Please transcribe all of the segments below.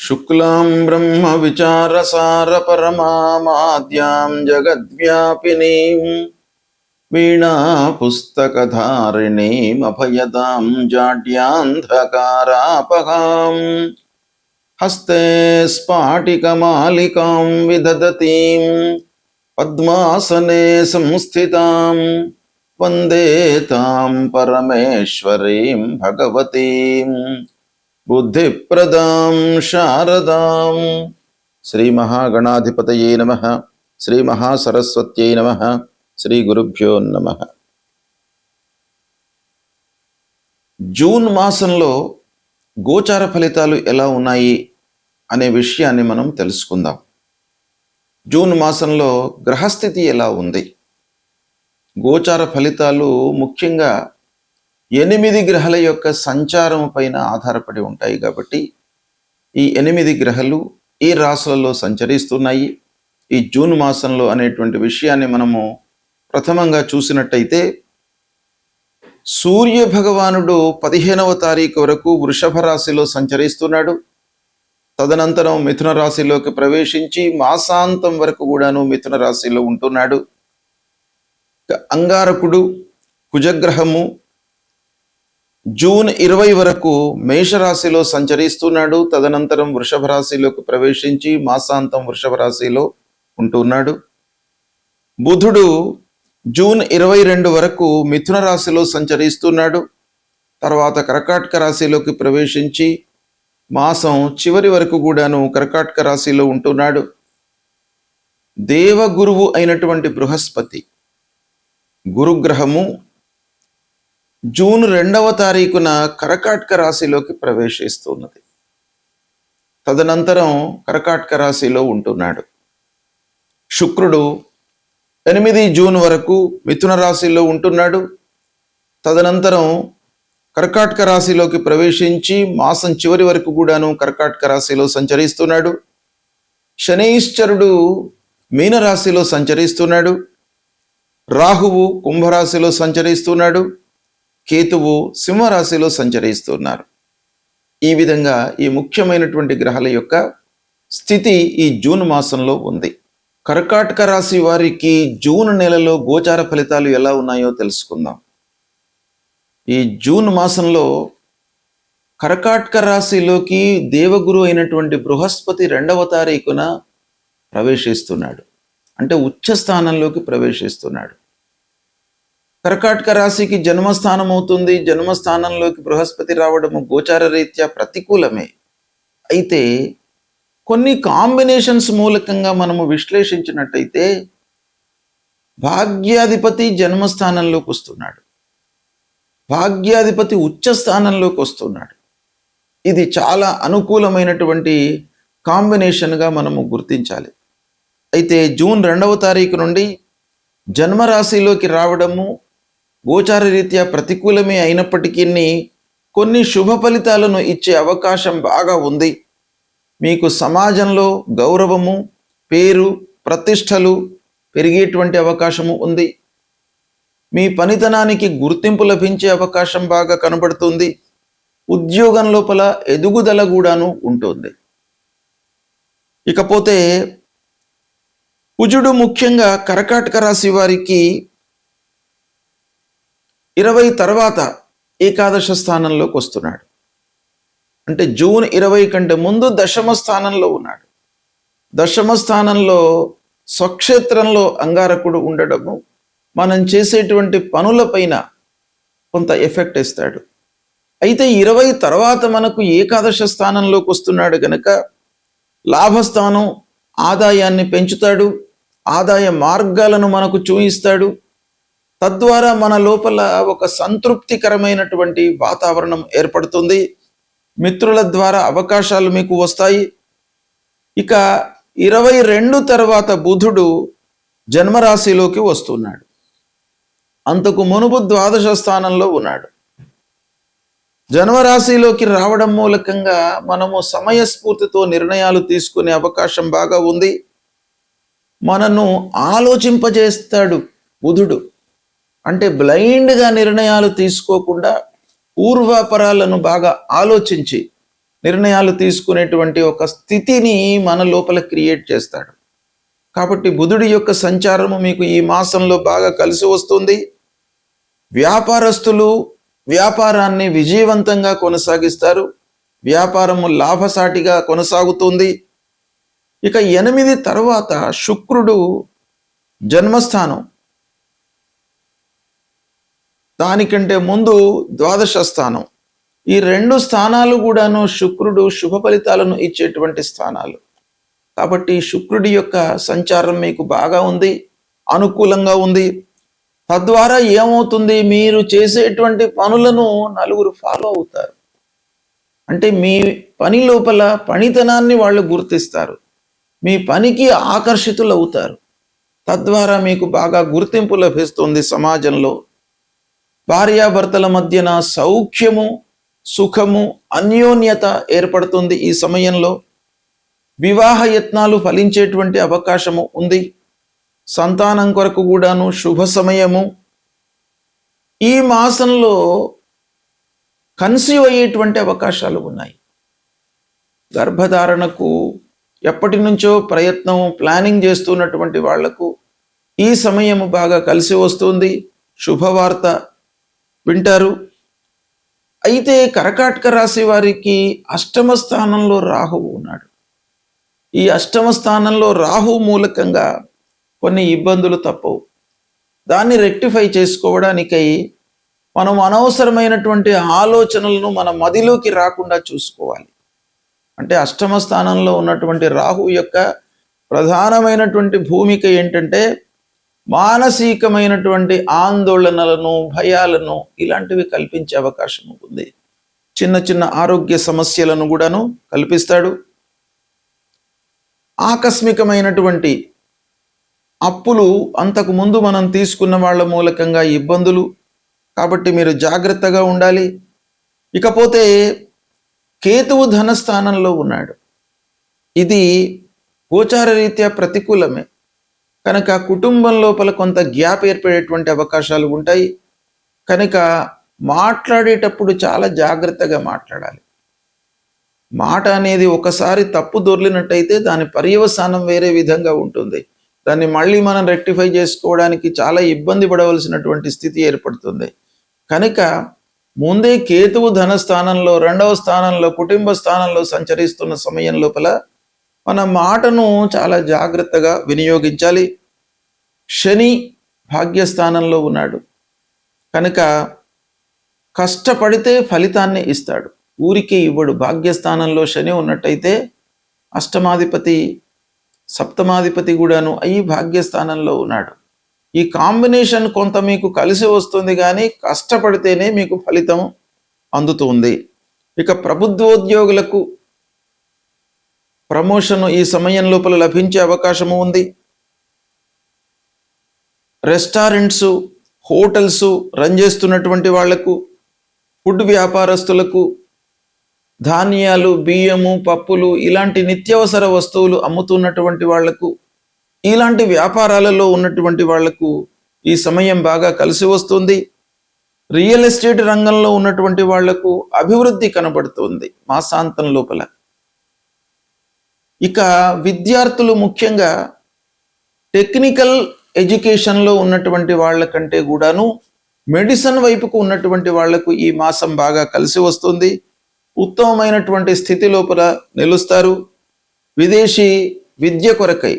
శుక్లాం బ్రహ్మ విచారసార పరమామాద్యాం జగద్వ్యాపినీం వీణా పుస్తకధారిణీం అభయదాం జాడ్యాంధకారాపహాం హస్తే స్ఫాటికమాలికాం విదదతీం పద్మాసనే సంస్థితాం వందే తాం పరమేశ్వరీం భగవతీం బుద్ధిప్రదాం శారదాం. శ్రీ మహాగణాధిపతయే నమః. శ్రీ మహాసరస్వత్యై నమః. శ్రీ గురుభ్యో నమః. జూన్ మాసంలో గోచార ఫలితాలు ఎలా ఉన్నాయి అనే విషయాన్ని మనం తెలుసుకుందాం. జూన్ మాసంలో గ్రహస్థితి ఎలా ఉంది? గోచార ఫలితాలు ముఖ్యంగా 8 గ్రహాల యొక్క సంచారం పైన ఆధారపడి ఉంటాయి కాబట్టి ఈ 8 గ్రహాలు ఈ రాశులలో సంచరిస్తున్నాయి ఈ జూన్ మాసంలో అనేటువంటి విషయాన్ని మనము ప్రథమంగా చూసినట్టయితే, సూర్య భగవానుడు 15వ తారీఖు వరకు వృషభ రాశిలో సంచరిస్తున్నాడు. తదనంతరం మిథున రాశిలోకి ప్రవేశించి మాసాంతం వరకు కూడాను మిథున రాశిలో ఉంటున్నాడు. అంగారకుడు కుజగ్రహము జూన్ 20 వరకు మేషరాశిలో సంచరిస్తున్నాడు. తదనంతరం వృషభ రాశిలోకి ప్రవేశించి మాసాంతం వృషభ రాశిలో ఉంటున్నాడు. బుధుడు జూన్ 22 వరకు మిథున రాశిలో సంచరిస్తున్నాడు. తర్వాత కర్కాటక రాశిలోకి ప్రవేశించి మాసం చివరి వరకు కూడాను కర్కాటక రాశిలో ఉంటున్నాడు. దేవగురువు అయినటువంటి బృహస్పతి గురుగ్రహము జూన్ 2వ తారీఖున కర్కాటక రాశిలోకి ప్రవేశిస్తున్నది. తదనంతరం కర్కాటక రాశిలో ఉంటున్నాడు. శుక్రుడు 8 జూన్ వరకు మిథున రాశిలో ఉంటున్నాడు. తదనంతరం కర్కాటక రాశిలోకి ప్రవేశించి మాసం చివరి వరకు కూడాను కర్కాటక రాశిలో సంచరిస్తున్నాడు. శనైశ్చరుడు మీనరాశిలో సంచరిస్తున్నాడు. రాహువు కుంభరాశిలో సంచరిస్తున్నాడు. కేతువు సింహరాశిలో సంచరిస్తున్నారు. ఈ విధంగా ఈ ముఖ్యమైనటువంటి గ్రహాల యొక్క స్థితి ఈ జూన్ మాసంలో ఉంది. కర్కాటక రాశి వారికి జూన్ నెలలో గోచార ఫలితాలు ఎలా ఉన్నాయో తెలుసుకుందాం. ఈ జూన్ మాసంలో కర్కాటక రాశిలోకి దేవగురు అయినటువంటి బృహస్పతి 2వ తారీఖున ప్రవేశిస్తున్నాడు. అంటే ఉచ్చ స్థానంలోకి ప్రవేశిస్తున్నాడు. కర్కాటక రాశికి జన్మస్థానం అవుతుంది. జన్మస్థానంలోకి బృహస్పతి రావడము గోచార రీత్యా ప్రతికూలమే. అయితే కొన్ని కాంబినేషన్స్ మూలకంగా మనము విశ్లేషించినట్టయితే భాగ్యాధిపతి జన్మస్థానంలోకి వస్తున్నాడు. భాగ్యాధిపతి ఉచ్చ స్థానంలోకి వస్తున్నాడు. ఇది చాలా అనుకూలమైనటువంటి కాంబినేషన్గా మనము గుర్తించాలి. అయితే జూన్ 2వ తారీఖు నుండి జన్మరాశిలోకి రావడము గోచార రీత్యా ప్రతికూలమే అయినప్పటికీ కొన్ని శుభ ఫలితాలను ఇచ్చే అవకాశం బాగా ఉంది. మీకు సమాజంలో గౌరవము, పేరు, ప్రతిష్టలు పెరిగేటువంటి అవకాశము ఉంది. మీ పనితనానికి గుర్తింపు లభించే అవకాశం బాగా కనబడుతుంది. ఉద్యోగం లోపల ఎదుగుదల కూడాను ఉంటుంది. ఇకపోతే కుజుడు ముఖ్యంగా కర్కాటక రాశి వారికి 20 తర్వాత ఏకాదశ స్థానంలోకి వస్తున్నాడు. అంటే జూన్ 20 కంటే ముందు దశమ స్థానంలో ఉన్నాడు. దశమ స్థానంలో స్వక్షేత్రంలో అంగారకుడు ఉండడము మనం చేసేటువంటి పనులపైన కొంత ఎఫెక్ట్ ఇస్తాడు. అయితే 20 తర్వాత మనకు ఏకాదశ స్థానంలోకి వస్తున్నాడు కనుక లాభస్థానం ఆదాయాన్ని పెంచుతాడు. ఆదాయ మార్గాలను మనకు చూపిస్తాడు. తద్వారా మన లోపల ఒక సంతృప్తికరమైనటువంటి వాతావరణం ఏర్పడుతుంది. మిత్రుల ద్వారా అవకాశాలు మీకు వస్తాయి. ఇక 22 తర్వాత బుధుడు జన్మరాశిలోకి వస్తున్నాడు. అంతకు మునుపు ద్వాదశ స్థానంలో ఉన్నాడు. జన్మరాశిలోకి రావడం మూలకంగా మనము సమయస్ఫూర్తితో నిర్ణయాలు తీసుకునే అవకాశం బాగా ఉంది. మనను ఆలోచింపజేస్తాడు బుధుడు. అంటే బ్లైండ్గా నిర్ణయాలు తీసుకోకుండా పూర్వాపరాలను బాగా ఆలోచించి నిర్ణయాలు తీసుకునేటువంటి ఒక స్థితిని మన లోపల క్రియేట్ చేస్తాడు. కాబట్టి బుధుడి యొక్క సంచారము మీకు ఈ మాసంలో బాగా కలిసి వస్తుంది. వ్యాపారస్తులు వ్యాపారాన్ని విజయవంతంగా కొనసాగిస్తారు. వ్యాపారము లాభసాటిగా కొనసాగుతుంది. ఇక 8 తర్వాత శుక్రుడు జన్మస్థానం, దానికంటే ముందు ద్వాదశ స్థానం, ఈ 2 స్థానాలు కూడాను శుక్రుడు శుభ ఫలితాలను ఇచ్చేటువంటి స్థానాలు. కాబట్టి శుక్రుడి యొక్క సంచారం మీకు బాగా ఉంది, అనుకూలంగా ఉంది. తద్వారా ఏమవుతుంది, మీరు చేసేటువంటి పనులను నలుగురు ఫాలో అవుతారు. అంటే మీ పని లోపల పనితనాన్ని వాళ్ళు గుర్తిస్తారు, మీ పనికి ఆకర్షితులు అవుతారు. తద్వారా మీకు బాగా గుర్తింపు లభిస్తుంది సమాజంలో. భార్యాభర్తల మధ్యన సౌఖ్యము, సుఖము, అన్యోన్యత ఏర్పడుతుంది ఈ సమయంలో. వివాహ యత్నాలు ఫలించేటువంటి అవకాశము ఉంది. సంతానం కొరకు కూడాను శుభ సమయము. ఈ మాసంలో కన్సీవ్ అయ్యేటువంటి అవకాశాలు ఉన్నాయి. గర్భధారణకు ఎప్పటి నుంచో ప్రయత్నం, ప్లానింగ్ చేస్తున్నటువంటి వాళ్లకు ఈ సమయము బాగా కలిసి వస్తుంది. శుభవార్త వింటారు. అయితే కర్కాటక రాశి వారికి అష్టమ స్థానంలో రాహువు ఉన్నాడు. ఈ అష్టమ స్థానంలో రాహు మూలకంగా కొన్ని ఇబ్బందులు తప్పవు. దాన్ని రెక్టిఫై చేసుకోవడానికై మనం అనవసరమైనటువంటి ఆలోచనలను మన మదిలోకి రాకుండా చూసుకోవాలి. అంటే అష్టమ స్థానంలో ఉన్నటువంటి రాహు యొక్క ప్రధానమైనటువంటి భూమిక ఏంటంటే మానసికమైనటువంటి ఆందోళనలను, భయాలను ఇలాంటివి కల్పించే అవకాశం ఉంది. చిన్న చిన్న ఆరోగ్య సమస్యలను కూడాను కల్పిస్తాడు. ఆకస్మికమైనటువంటి అప్పులు, అంతకు ముందు మనం తీసుకున్న వాళ్ళ మూలకంగా ఇబ్బందులు. కాబట్టి మీరు జాగ్రత్తగా ఉండాలి. ఇకపోతే కేతువు ధనస్థానంలో ఉన్నాడు. ఇది గోచార రీత్యా ప్రతికూలమే కనుక కుటుంబం లోపల కొంత గ్యాప్ ఏర్పడేటువంటి అవకాశాలు ఉంటాయి. కనుక మాట్లాడేటప్పుడు చాలా జాగ్రత్తగా మాట్లాడాలి. మాట అనేది ఒకసారి తప్పు దొర్లినట్టయితే దాని పర్యవసానం వేరే విధంగా ఉంటుంది. దాన్ని మళ్ళీ మనం రెక్టిఫై చేసుకోవడానికి చాలా ఇబ్బంది పడవలసినటువంటి స్థితి ఏర్పడుతుంది. కనుక ముందే కేతువు ధనస్థానంలో, 2వ స్థానంలో, కుటుంబ స్థానంలో సంచరిస్తున్న సమయం లోపల మన మాటను చాలా జాగ్రత్తగా వినియోగించాలి. శని భాగ్యస్థానంలో ఉన్నాడు కనుక కష్టపడితే ఫలితాన్ని ఇస్తాడు, ఊరికే ఇవ్వడు. భాగ్యస్థానంలో శని ఉన్నట్టయితే అష్టమాధిపతి, సప్తమాధిపతి కూడాను అయ్యి భాగ్యస్థానంలో ఉన్నాడు. ఈ కాంబినేషన్ కొంత మీకు కలిసి వస్తుంది, కానీ కష్టపడితేనే మీకు ఫలితం అందుతుంది. ఇక ప్రభుత్వోద్యోగులకు ప్రమోషన్ ఈ సమయం లోపల లభించే అవకాశము ఉంది. రెస్టారెంట్స్, హోటల్స్ రన్ చేస్తున్నటువంటి వాళ్లకు, ఫుడ్ వ్యాపారస్తులకు, ధాన్యాలు, బియ్యము, పప్పులు ఇలాంటి నిత్యావసర వస్తువులు అమ్ముతున్నటువంటి వాళ్లకు, ఇలాంటి వ్యాపారాలలో ఉన్నటువంటి వాళ్లకు ఈ సమయం బాగా కలిసి వస్తుంది. రియల్ ఎస్టేట్ రంగంలో ఉన్నటువంటి వాళ్లకు అభివృద్ధి కనబడుతుంది మాసాంతం లోపల. ఇక విద్యార్థులు, ముఖ్యంగా టెక్నికల్ ఎడ్యుకేషన్లో ఉన్నటువంటి వాళ్ళకంటే కూడాను మెడిసిన్ వైపుకు ఉన్నటువంటి వాళ్లకు ఈ మాసం బాగా కలిసి వస్తుంది. ఉత్తమమైనటువంటి స్థితి లోపల నిలుస్తారు. విదేశీ విద్య కొరకై,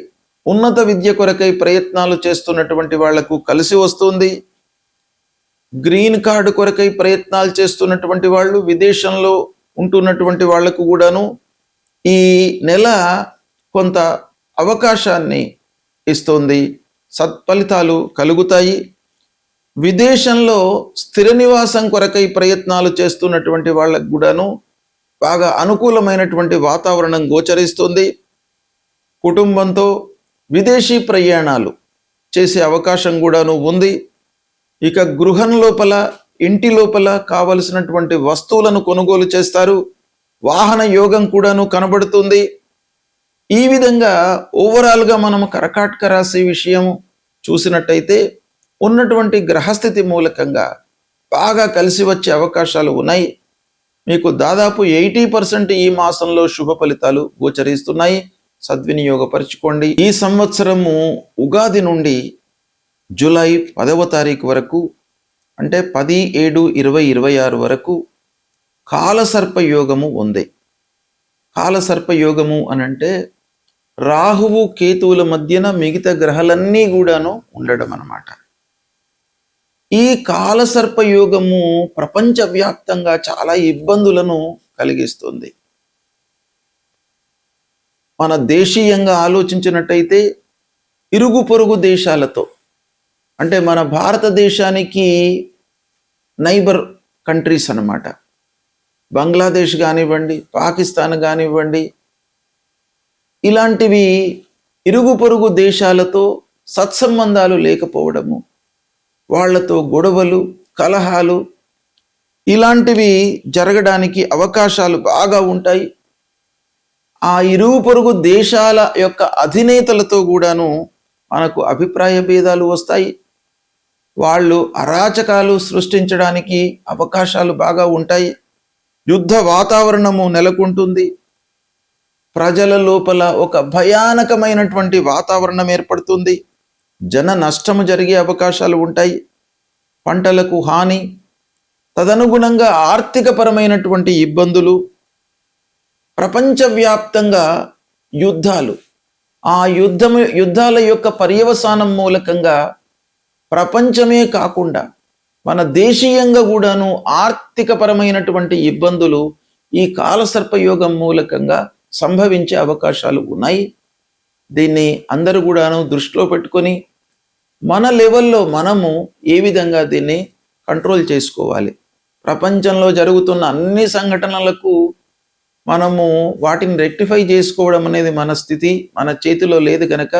ఉన్నత విద్య కొరకై ప్రయత్నాలు చేస్తున్నటువంటి వాళ్లకు కలిసి వస్తుంది. గ్రీన్ కార్డు కొరకై ప్రయత్నాలు చేస్తున్నటువంటి వాళ్ళు, విదేశంలో ఉంటున్నటువంటి వాళ్లకు కూడాను ఈ నెల కొంత అవకాశాన్ని ఇస్తుంది. సత్ఫలితాలు కలుగుతాయి. విదేశంలో స్థిర నివాసం కొరకై ప్రయత్నాలు చేస్తున్నటువంటి వాళ్ళకు కూడాను బాగా అనుకూలమైనటువంటి వాతావరణం గోచరిస్తుంది. కుటుంబంతో విదేశీ ప్రయాణాలు చేసే అవకాశం కూడాను ఉంది. ఇక గృహం లోపల, ఇంటి లోపల కావలసినటువంటి వస్తువులను కొనుగోలు చేస్తారు. వాహన యోగం కూడాను కనబడుతుంది. ఈ విధంగా ఓవరాల్గా మనం కర్కాటక రాశి విషయం చూసినట్టయితే ఉన్నటువంటి గ్రహస్థితి మూలకంగా బాగా కలిసి వచ్చే అవకాశాలు ఉన్నాయి. మీకు దాదాపు 80% ఈ మాసంలో శుభ ఫలితాలు గోచరిస్తున్నాయి. సద్వినియోగపరచుకోండి. ఈ సంవత్సరము ఉగాది నుండి జూలై 10వ తారీఖు వరకు, అంటే 10/7/2026 వరకు కాలసర్ప యోగము ఉంది. కాలసర్ప యోగము అనంటే రాహువు కేతువుల మధ్యన మిగతా గ్రహాలన్నీ కూడాను ఉండడం అన్నమాట. ఈ కాలసర్ప యోగము ప్రపంచవ్యాప్తంగా చాలా ఇబ్బందులను కలిగిస్తుంది. మన దేశీయంగా ఆలోచించినట్టయితే ఇరుగు పొరుగు దేశాలతో, అంటే మన భారతదేశానికి నైబర్ కంట్రీస్ అన్నమాట, బంగ్లాదేశ్ కానివ్వండి, పాకిస్తాన్ కానివ్వండి, ఇలాంటివి ఇరుగు పొరుగు దేశాలతో సత్సంబంధాలు లేకపోవడము, వాళ్లతో గొడవలు, కలహాలు ఇలాంటివి జరగడానికి అవకాశాలు బాగా ఉంటాయి. ఆ ఇరుగు పొరుగు దేశాల యొక్క అధినేతలతో కూడాను మనకు అభిప్రాయ భేదాలు వస్తాయి. వాళ్ళు అరాచకాలు సృష్టించడానికి అవకాశాలు బాగా ఉంటాయి. యుద్ధ వాతావరణము నెలకొంటుంది. ప్రజల లోపల ఒక భయానకమైనటువంటి వాతావరణం ఏర్పడుతుంది. జన నష్టము జరిగే అవకాశాలు ఉంటాయి. పంటలకు హాని, తదనుగుణంగా ఆర్థికపరమైనటువంటి ఇబ్బందులు, ప్రపంచవ్యాప్తంగా యుద్ధాలు, ఆ యుద్ధాల యొక్క పర్యవసానం మూలకంగా ప్రపంచమే కాకుండా మన దేశీయంగా కూడాను ఆర్థికపరమైనటువంటి ఇబ్బందులు ఈ కాలసర్పయోగం మూలకంగా సంభవించే అవకాశాలు ఉన్నాయి. దీన్ని అందరూ కూడాను దృష్టిలో పెట్టుకొని మన లెవెల్లో మనము ఏ విధంగా దీన్ని కంట్రోల్ చేసుకోవాలి. ప్రపంచంలో జరుగుతున్న అన్ని సంఘటనలకు మనము వాటిని రెక్టిఫై చేసుకోవడం అనేది మన స్థితి, మన చేతిలో లేదు కనుక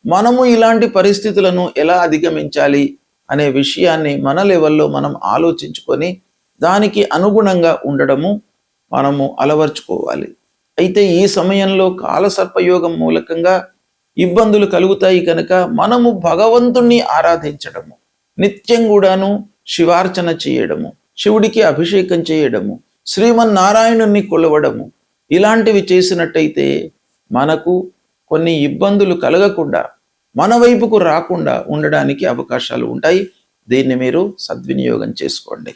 మనము ఇలాంటి పరిస్థితులను ఎలా అధిగమించాలి అనే విషయాన్ని మన లెవెల్లో మనం ఆలోచించుకొని దానికి అనుగుణంగా ఉండడము మనము అలవర్చుకోవాలి. అయితే ఈ సమయంలో కాలసర్పయోగం మూలకంగా ఇబ్బందులు కలుగుతాయి కనుక మనము భగవంతుణ్ణి ఆరాధించడము, నిత్యం కూడాను శివార్చన చేయడము, శివుడికి అభిషేకం చేయడము, శ్రీమన్నారాయణుణ్ణి కొలవడము, ఇలాంటివి చేసినట్టయితే మనకు కొన్ని ఇబ్బందులు కలగకుండా, మన వైపుకు రాకుండా ఉండడానికి అవకాశాలు ఉంటాయి. దీన్ని మీరు సద్వినియోగం చేసుకోండి.